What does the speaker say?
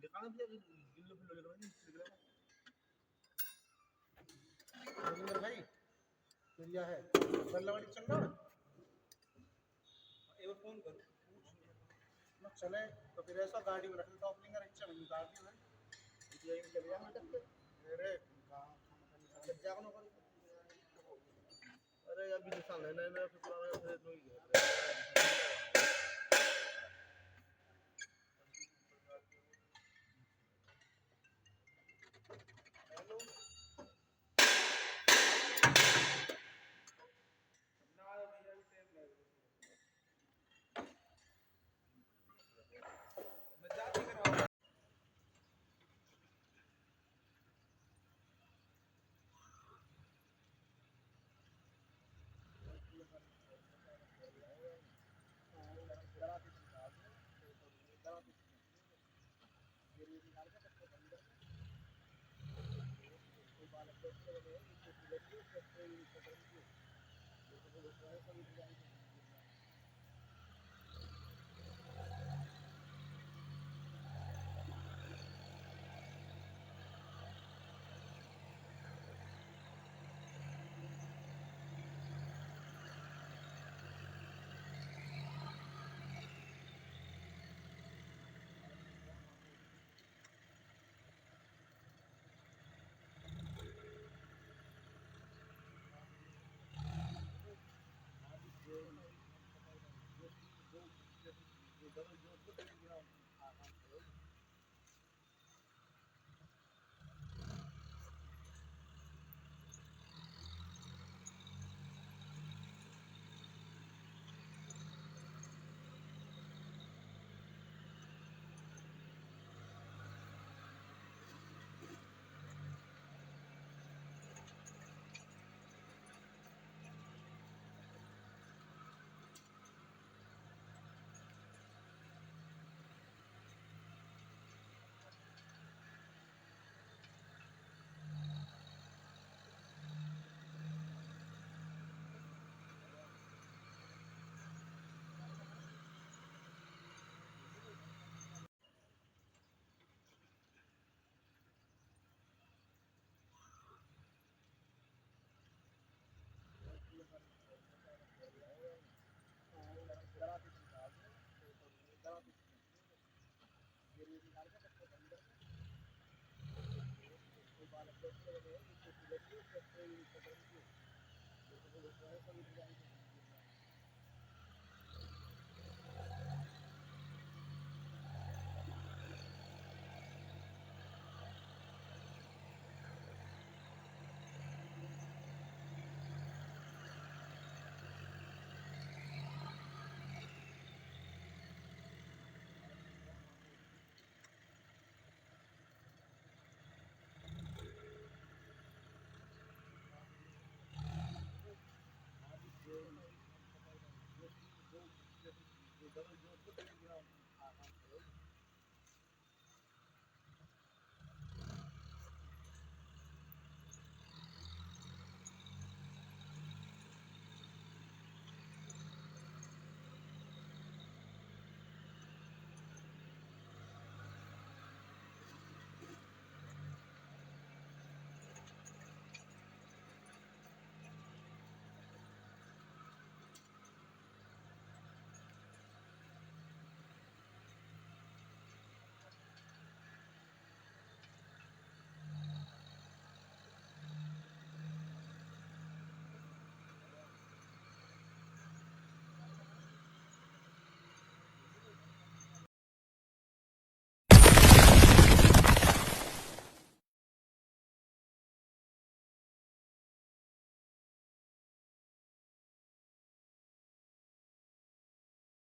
दिखाना भी गिल्लो फिल्लो लग रहा है रविंद्र भाई क्या है बल्लावाड़ी चल रहा है एक बार फोन करो ना चले तो फिर ऐसा गाड़ी में रख लेता ओपनिंग का रिक्शा में गाड़ी में ये चले जा मटक के अरे कहां जागनो करो अरे अभी तो साल है ना फिर पुराना फिर नहीं है हेलो ना भैया भी टाइम लगेगा मैं जाती करवा